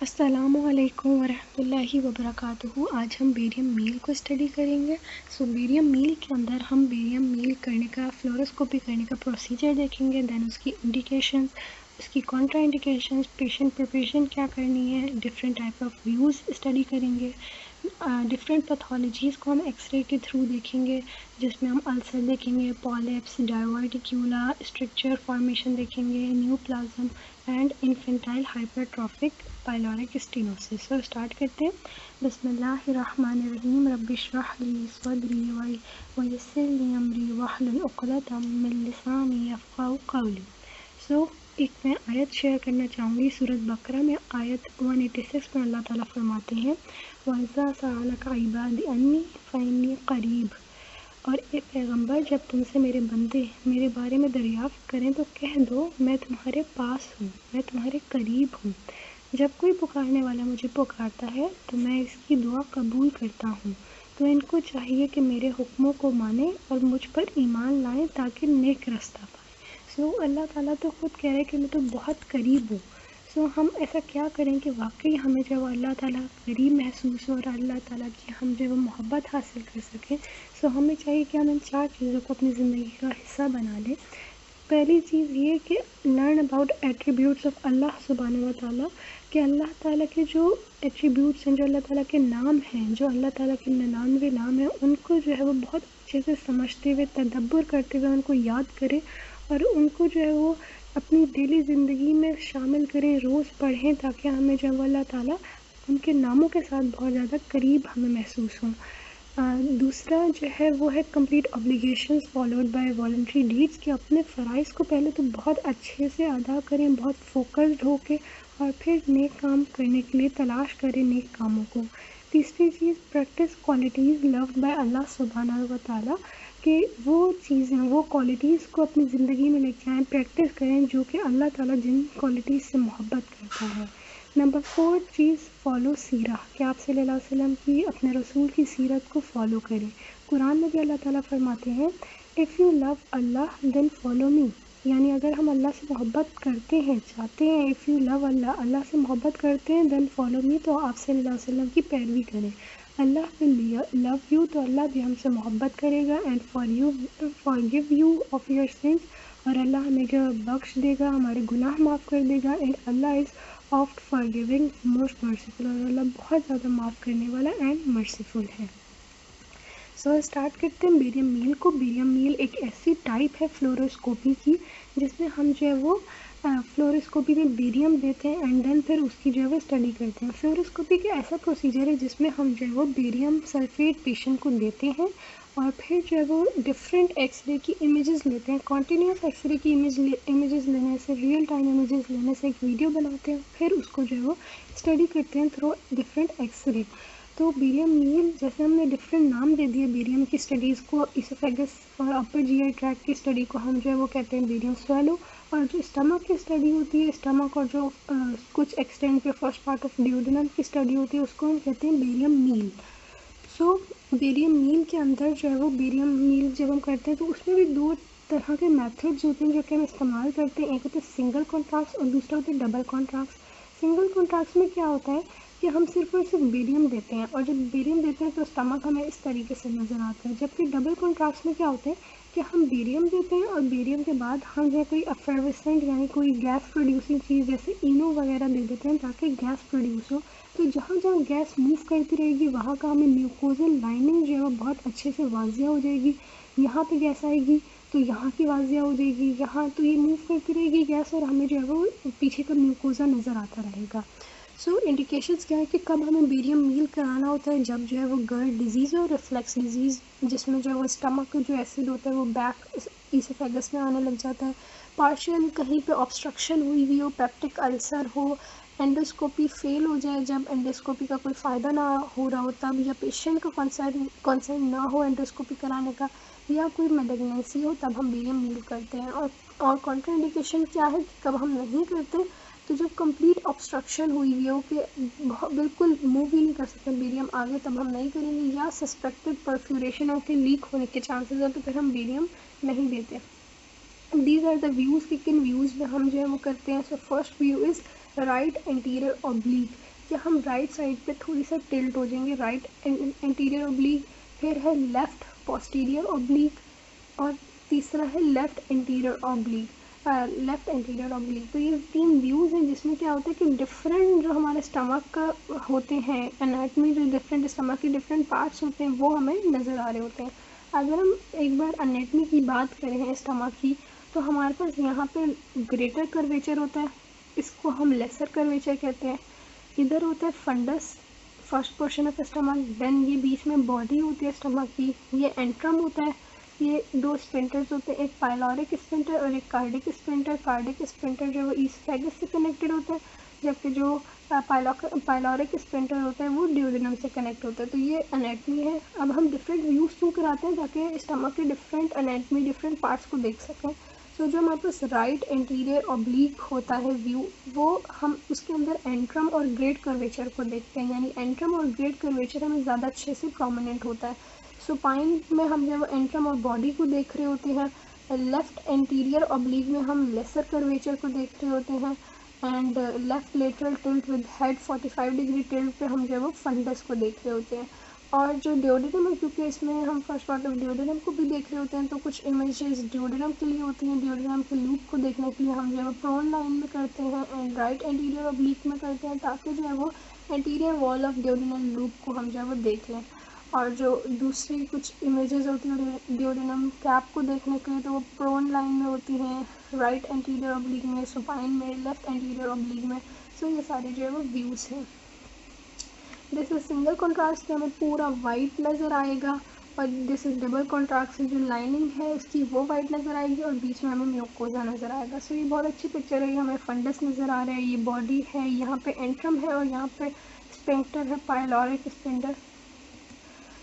अस्सलामुअलैकुम वरहमतुल्लाहि वबरकातुहू। आज हम बेरियम मील को स्टडी करेंगे। बेरियम मील के अंदर हम बेरियम मील करने का फ्लोरोस्कोपी करने का प्रोसीजर देखेंगे, देन उसकी इंडिकेशंस, उसकी कॉन्ट्रा इंडिकेशंस, पेशेंट प्रिपरेशन क्या करनी है, different type of views study करेंगे, डिफरेंट पैथोलॉजीज़ को हम एक्सरे के थ्रू देखेंगे, जिसमें हम अल्सर देखेंगे, पॉलिप्स, डायवर्टिक्यूला, स्ट्रक्चर फॉर्मेशन देखेंगे, neoplasm and infantile hypertrophic pyloric stenosis. तो स्टार्ट करते हैं। बिस्मिल्लाहिर्रहमानिर्रहीम। रब्बिश्रह ली सदरी वयस्सिर ली अमरी वहलुल उक़दतम मिन लिसानी यफ़क़हू क़ौली। एक मैं आयत शेयर करना चाहूँगी। सूरत बकरा में आयत 186 में अल्लाह ताला फरमाते हैं, वइज़ा सअलका इबादी अन्नी फ़इन्नी क़रीब। और ए पैगंबर, जब तुमसे मेरे बंदे मेरे बारे में दरियाफ़्त करें तो कह दो, मैं तुम्हारे पास हूँ, मैं तुम्हारे करीब हूँ। जब कोई पुकारने वाला मुझे पुकारता है तो मैं इसकी दुआ कबूल करता हूँ। तो इनको चाहिए कि मेरे हुक्मों को माने और मुझ पर ईमान लाएं ताकि नेक रास्ता पाएं। अल्लाह ताला तो खुद कह रहे हैं कि मैं तो बहुत करीब हूँ। हम ऐसा क्या करें कि वाकई हमें जब अल्लाह ताला करीब महसूस हो और अल्लाह ताला की हम जब मोहब्बत हासिल कर सकें। हमें चाहिए कि हम इन 4 चीज़ों को अपनी ज़िंदगी का हिस्सा बना लें। पहली चीज़ ये कि लर्न अबाउट एट्रीब्यूट्स ऑफ अल्लाह सुब्हानहू व तआला, कि अल्लाह ताला के जो एट्रीब्यूट्स हैं, जो अल्लाह ताला के नाम हैं, जो अल्लाह ताला के 99 नाम हैं, उनको जो है वो बहुत अच्छे से समझते हुए, तदब्बर करते हुए उनको याद करें और उनको जो है वो अपनी डेली ज़िंदगी में शामिल करें, रोज़ पढ़ें, ताकि हमें जो है अल्लाह ताला उनके नामों के साथ बहुत ज़्यादा करीब हमें महसूस हों। दूसरा जो है वो है complete obligations followed by voluntary deeds, कि अपने फ़राइज़ को पहले तो बहुत अच्छे से अदा करें, बहुत फोकस्ड होके, और फिर नेक काम करने के लिए तलाश करें नेक कामों को। तीसरी चीज़, प्रैक्टिस क्वालिटीज़ लव्ड बाय अल्लाह सुब्हानहू व तआला, कि वो चीज़ें, वो क्वालिटीज़ को अपनी ज़िंदगी में लेके आएँ, प्रैक्टिस करें जो कि अल्लाह ताला जिन क्वालिटीज़ से मोहब्बत करता है। नंबर 4 चीज़, फ़ॉलो सीरा, कि आप सल्लल्लाहु अलैहि वसल्लम की, अपने रसूल की सीरत को फ़ॉलो करें। कुरान में भी अल्लाह ताला फरमाते हैं, if you love Allah then follow me, यानी अगर हम अल्लाह से मोहब्बत करते हैं, चाहते हैं, इफ़ यू लव अल्लाह, अल्लाह से मोहब्बत करते हैं, देन फॉलो मी, तो आप सल्लल्लाहु अलैहि वसल्लम की पैरवी करें। अल्लाह विल लव यू, तो अल्लाह भी हमसे मोहब्बत करेगा, and forgive you of your sins, और अल्लाह हमें जो बख्श देगा, हमारे गुनाह माफ़ कर देगा, and Allah is oft forgiving most merciful, और अल्लाह बहुत ज़्यादा माफ़ करने वाला एंड मर्सीफुल है। स्टार्ट करते हैं बेरियम मील को। बेरियम मील एक ऐसी टाइप है फ्लोरोस्कोपी की, जिसमें हम जो है वो फ्लोरोस्कोपी में बेरियम देते हैं एंड देन फिर उसकी जो है वो स्टडी करते हैं। फ्लोरोस्कोपी का ऐसा प्रोसीजर है जिसमें हम जो है वो बेरियम सल्फेट पेशेंट को देते हैं और फिर जो है वो डिफरेंट एक्सरे की इमेजेस लेते हैं। कॉन्टीन्यूस एक्सरे की इमेजेस लेने से, रियल टाइम इमेजेस लेने से एक वीडियो बनाते हैं, फिर उसको जो है वो स्टडी करते हैं थ्रू डिफरेंट एक्सरे। तो बेरियम मील, जैसे हमने डिफरेंट नाम दे दिए बेरियम की स्टडीज़ को, इसोफेगस और अपर जीआई ट्रैक्ट की स्टडी को हम जो है वो कहते हैं बेरियम स्वेलो, और जो स्टमक की स्टडी होती है, स्टमक और जो कुछ एक्सटेंट पे फर्स्ट पार्ट ऑफ ड्यूडेनम की स्टडी होती है, उसको हम कहते हैं बेरियम मील। बेरियम मील के अंदर जो है वो बेरियम मील जब हम करते हैं तो उसमें भी 2 तरह के मेथड्स होते हैं जो कि हम इस्तेमाल करते हैं। एक होता है सिंगल कॉन्ट्रास्ट और दूसरा होता है डबल कॉन्ट्रास्ट। सिंगल कॉन्ट्रास्ट में क्या होता है कि हम सिर्फ और सिर्फ बेरियम देते हैं, और जब बेरियम देते हैं तो स्टमक हमें इस तरीके से नज़र आता है। जबकि डबल कॉन्ट्रास्ट में क्या होता है कि हम बेरियम देते हैं और बेरियम के बाद हम जो कोई एफर्वेसेंट यानी कोई गैस प्रोड्यूसिंग चीज़ जैसे इनो वगैरह दे देते हैं ताकि गैस प्रोड्यूस हो। तो जहाँ जहाँ गैस मूव करती रहेगी वहाँ का हमें म्यूकोजल लाइनिंग जो है वो बहुत अच्छे से वाजिया हो जाएगी। यहाँ पे गैस आएगी तो यहाँ की वाजिया हो जाएगी, यहाँ तो ये मूव करती रहेगी गैस और हमें जो है वो पीछे का म्यूकोजा नज़र आता रहेगा। इंडिकेशंस क्या है कि कब हमें बेरियम मील कराना होता है, जब जो है वो गर्ड डिजीज़ और रिफ्लेक्स डिजीज़, जिसमें जो है वो स्टमक का जो एसिड होता है वो बैक इसोफेगस में आने लग जाता है, पार्शियल कहीं पे ऑब्स्ट्रक्शन हुई हो, पेप्टिक अल्सर हो, एंडोस्कोपी फेल हो जाए, जब एंडोस्कोपी का कोई फ़ायदा ना हो रहा हो तब, या पेशेंट का कंसर्न ना हो एंडोस्कोपी कराने का, या कोई मेलिग्नेंसी हो, तब हम बेरियम मील करते हैं। और कॉन्ट्राइंडिकेशन क्या है कि कब हम नहीं करते, तो जब कंप्लीट ऑब्स्ट्रक्शन हुई हो कि बिल्कुल मूव ही नहीं कर सकते बेरियम आगे, तब हम नहीं करेंगे, या सस्पेक्टेड परफ्यूरेशन और फिर लीक होने के चांसेस हैं तो फिर हम बेरियम नहीं देते। दीज आर द व्यूज़ कि किन व्यूज़ में हम जो है वो करते हैं। First view is right anterior oblique, कि हम राइट साइड पे थोड़ी सा टिल्ट हो जाएंगे, राइट एंटीरियर ऑब्लिक, फिर है लेफ़्ट पोस्टीरियर ऑब्लिक, और तीसरा है लेफ़्ट एंटीरियर ऑब्लिक। तो ये 3 व्यूज़ हैं जिसमें क्या होता है कि डिफरेंट जो हमारे स्टमक का होते हैं एनाटमी, जो डिफरेंट स्टमक के डिफरेंट पार्ट्स होते हैं वो हमें नज़र आ रहे होते हैं। अगर हम एक बार एनाटमी की बात करें स्टमक की, तो हमारे पास यहाँ पे ग्रेटर कर्वेचर होता है, इसको हम लेसर कर्वेचर कहते हैं। इधर होता है fundus, first portion of stomach, then ये बीच में बॉडी होती है स्टमक की, ये एंट्रम होता है, ये 2 स्पिंटर्स होते हैं, एक पाइलोरिक स्पिंटर और एक कार्डिक स्पिंटर। कार्डिक स्पिंटर जो है वो ईसोफेगस से कनेक्टेड होता है, जबकि जो पाइलोरिक स्पिंटर होता है वो ड्यूडेनम से कनेक्ट होता है। तो ये एनाटमी है। अब हम डिफरेंट व्यूज़ क्यों कराते हैं, ताकि स्टमक के डिफरेंट एनाटमी, डिफरेंट पार्ट्स को देख सकें। सो जो हमारे पास राइट एंटीरियर ऑब्लिक होता है व्यू, वो हम उसके अंदर एंट्रम और ग्रेट कर्वेचर को देखते हैं, यानी एंट्रम और ग्रेट कर्वेचर हमें ज़्यादा अच्छे से प्रोमिनेंट होता है। सुपाइन में हम जब एंट्रम और बॉडी को देख रहे होते हैं, लेफ़्ट एंटीरियर ऑब्लिक में हम लेसर कर्वेचर को देख रहे होते हैं, and left lateral tilt with head 45 degree tilt पे हम जो है वो फंडस को देख रहे होते हैं। और जो ड्यूडेनम है, क्योंकि इसमें हम फर्स्ट पार्ट ऑफ ड्यूडेनम को भी देख रहे होते हैं, तो कुछ इमेजेस ड्यूडेनम के लिए होती हैं। ड्यूडेनम के लूप को देखने के लिए हम जो है वो प्रोन लाइन में करते हैं एंड राइट एंटीरियर ऑब्लिक में करते हैं, ताकि जो है वो anterior wall of duodenal loop को हम जो है वो देख लें। और जो दूसरी कुछ इमेजेस होती हैं ड्यूडेनम कैप को देखने के लिए, तो वो प्रोन लाइन में होती हैं, राइट एंटीरियर ऑब्लिक में, सुपाइन में, लेफ़्ट एंटीरियर ऑब्लिक में। सो ये सारे जो है वो व्यूज़ हैं। दिस इज सिंगल कॉन्ट्रास्ट से हमें पूरा वाइट नज़र आएगा, और दिस इज डबल कॉन्ट्रास्ट से जो लाइनिंग है उसकी वो वाइट नज़र आएगी, और बीच में हमें म्यूकोजा नज़र आएगा। सो ये बहुत अच्छी पिक्चर है। हमें फंडस नज़र आ रहा है, ये बॉडी है, यहाँ पे एंट्रम है और यहाँ पे स्पिंक्टर है, पाइलोरिक स्पिंक्टर।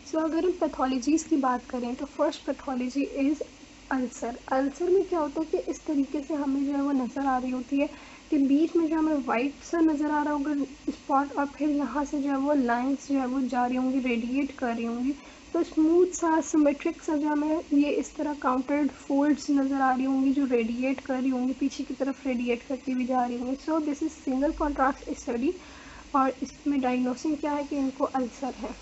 सो अगर हम पैथोलॉजीज़ की बात करें, तो first pathology is ulcer. Ulcer में क्या होता है कि इस तरीके से हमें जो है वो नज़र आ रही होती है कि बीच में जो हमें वाइट सा नज़र आ रहा होगा स्पॉट, और फिर यहाँ से जो है वो लाइंस जो है वो जा रही होंगी, रेडिएट कर रही होंगी। तो स्मूथ सा सिमेट्रिक सा जो हमें ये इस तरह काउंटर्ड फोल्ड्स नज़र आ रही होंगी, जो रेडिएट कर रही होंगी, पीछे की तरफ रेडिएट करती हुई जा रही होंगी। सो this is single contrast study, और इसमें डायग्नोसिस क्या है कि इनको अल्सर है।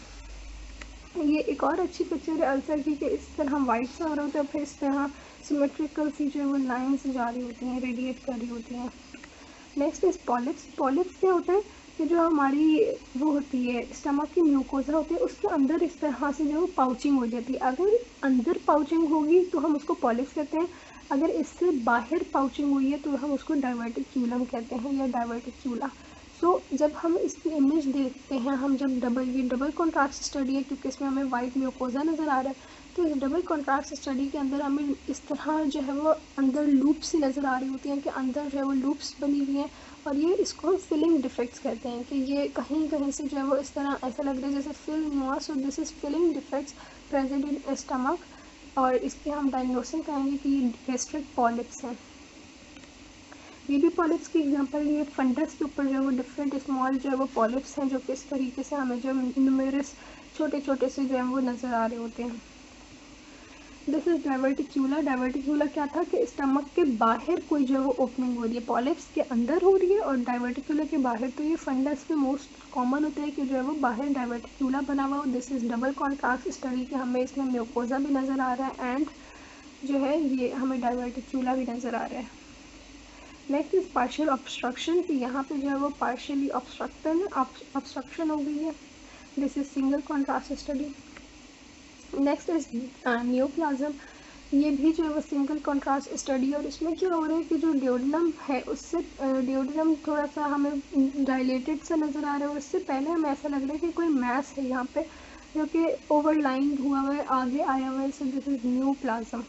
ये एक और अच्छी पिक्चर है अल्सर की, कि इस तरह वाइट सा हो रहा होता है, फिर इस तरह सिमेट्रिकल सी जो है वो लाइन्स जा रही होती हैं, रेडिएट कर रही होती हैं। Next is polyps. पॉलिप्स क्या होता है कि जो हमारी वो होती है स्टमक की म्यूकोजा होती है, उसके अंदर इस तरह से जो पाउचिंग हो जाती है। अगर अंदर पाउचिंग होगी तो हम उसको पॉलिप्स कहते हैं, अगर इससे बाहर पाउचिंग हुई है तो हम उसको डायवर्टिक्यूलम कहते हैं, या डायवर्टिक्यूला। सो जब हम इसकी इमेज देखते हैं, हम जब डबल कॉन्ट्रास्ट स्टडी है, क्योंकि इसमें हमें वाइट म्यूकोजा नज़र आ रहा है, तो इस डबल कॉन्ट्रास्ट स्टडी के अंदर हमें इस तरह जो है वो अंदर लूप्स सी नज़र आ रही होती हैं, कि अंदर जो है वो लूप्स बनी हुई हैं, और ये इसको हम फिलिंग डिफेक्ट्स कहते हैं, कि ये कहीं कहीं से जो है वो इस तरह ऐसा लग रहा है जैसे फिल नहीं हुआ। So this is filling defects present in stomach, और इसके हम डायग्नोसिस कहेंगे कि ये गैस्ट्रिक पॉलिप्स हैं। बेबी पॉलिप्स की एग्जांपल ये फंडस के ऊपर जो है वो डिफरेंट स्मॉल जो है वो पॉलिप्स हैं, जो कि इस तरीके से हमें जो न्यूमेरस छोटे छोटे से जो है वो नज़र आ रहे होते हैं। This is डायवर्टिक्यूला। डायवर्टिक्यूला क्या था कि स्टमक के बाहर कोई जो है वो ओपनिंग हो रही है, पॉलिप्स के अंदर हो रही है और डायवर्टिक्यूला के बाहर। तो ये फंडस में मोस्ट कॉमन होता है कि जो है वो बाहर डायवर्टिक्यूला बना हुआ हो। This is double contrast study के हमें इसमें म्यूकोजा भी नज़र आ रहा है, एंड जो है ये हमें डायवर्टिक्यूला भी नज़र आ रहा है। नेक्स्ट इज पार्शियल ऑब्स्ट्रक्शन, कि यहाँ पे जो है वो पार्शियली ऑब्स्ट्रक्शन हो गई है। This is single contrast study. Next is neoplasm. ये भी जो है वो सिंगल कॉन्ट्रास्ट स्टडी, और इसमें क्या हो रहा है कि जो ड्यूडेनम है उससे ड्यूडेनम थोड़ा सा हमें डायलेटेड सा नज़र आ रहा है, और इससे पहले हमें ऐसा लग रहा है कि कोई मैस है यहाँ पे जो कि ओवरलाइन हुआ हुआ है, आगे आया हुआ है। So this is neoplasm.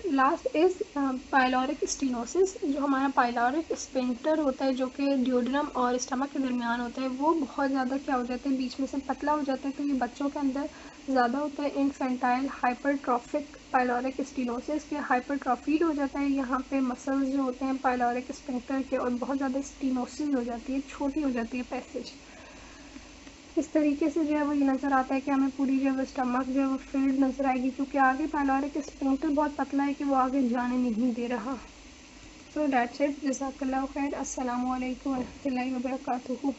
Last is pyloric stenosis. जो हमारा पाइलोरिक स्फिंक्टर होता है, जो कि ड्यूडेनम और स्टमक के दरमियान होता है, वो बहुत ज़्यादा क्या हो जाता है, बीच में से पतला हो जाता है। तो ये बच्चों के अंदर ज़्यादा होता है। इनफेंटाइल हाइपरट्रॉफिक पाइलोरिक स्टेनोसिस के हाइपरट्रॉफीड हो जाता है यहाँ पे मसल्स जो होते हैं पाइलोरिक स्फिंक्टर के, और बहुत ज़्यादा स्टेनोसिस हो जाती है, छोटी हो जाती है पैसेज। इस तरीके से जो है वो ये नज़र आता है कि हमें पूरी जो है वो स्टमक जो है वो फिल्ड नज़र आएगी, क्योंकि आगे पाइलोरिक स्फिंक्टर बहुत पतला है कि वो आगे जाने नहीं दे रहा। So that's it. Jazakallah khair. Assalamu alaikum wa rahmatullahi wa barakatuhu.